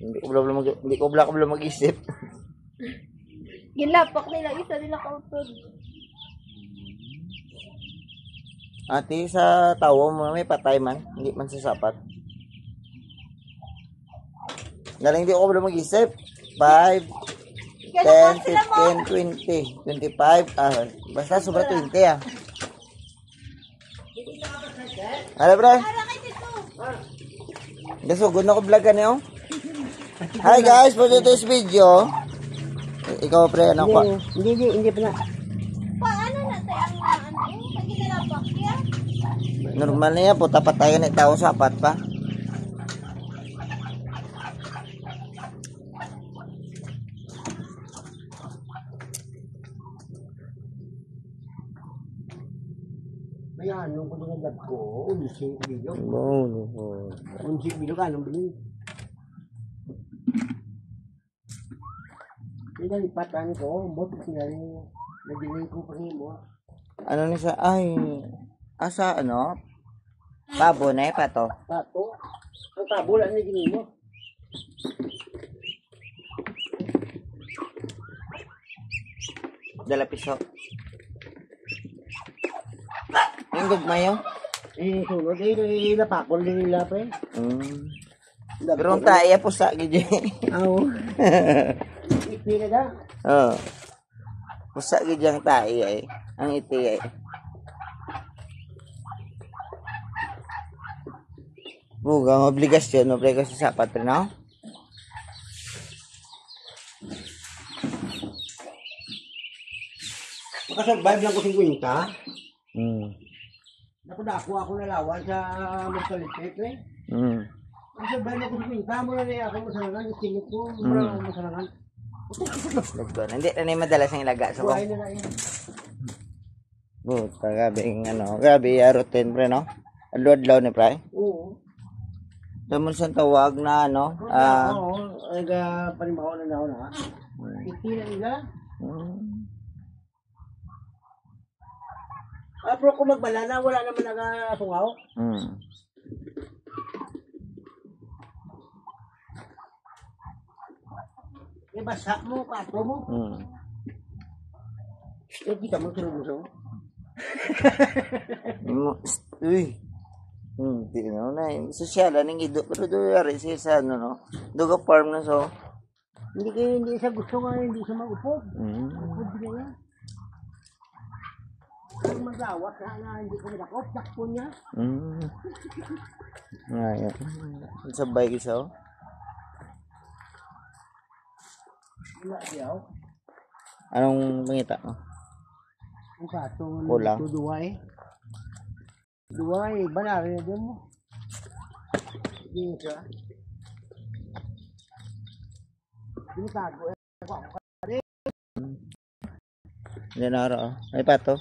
Hindi ko bla mag-isip. Gilapak nila isa nila kautod. Ate, sa tawo mo may patay man, hindi man sasapat. Galing di ko bla mag-isip. 5, 10, 15, 20, 25. Basta sobra 20 ah. Ano bro? Gasugod na ko vlogan niyo. Hi guys, for today's video. Ikaw pre, ano ko? Hindi pa na. Paano na tayo ang pag ginalapak ya? Normal na yan, puta patayan na tao sapat pa. Ayan, nung kuninagad ko, unising bilog. No. Unising bilog, anong bilog? Pinalipatan ko, bot sinari, nagilay ko pa mo. Ano ni sa ay asa ano? Pabo na pa to. Tato, ang tabol, ano gini mo? Dala piso. Yung gugma yun? Sunod, napakol din nila pa eh. Pero ang tayo po sa gidi. Oo. Ipila na. Oo. Pusa gidi ang tayo ay. Ang iti ay. Bugang obligasyon sa sapat rin ako. Makasurvive lang ko 50. Naku ako nalawan sa Mercalipet eh. Makasurvive lang ko 50. Mula na ako masalangan. Isingit ko. Mula masalangan. Hindi na madalas ang ilaga sa ko. Buhay na yun. Buta, grabe routine pre no? Adlaw ni pre. Oo. Tamo sa tawag na ano, Oo, panibaho na daw na. Ipila nila. Pero kung magbalana, wala naman nagasungaw. Basa mo, pato mo. Di ka mo turumuso. Uy. Di na. Sosyal, aning ido. Pero doon siya sa ano, no? Doga farm na so. Hindi sa gusto nga, hindi sa mag-upod. Upod din yan. Kung mag-awat na hindi ko nilakot, sakpo niya. Ngayon. Sabay isa oh. Wala siyaw. Anong pangita mo? Ang katong Kulang. Duway. Duway, banarin na din mo. Hindi siya. Tinitago eh. Hindi na araw. May pato.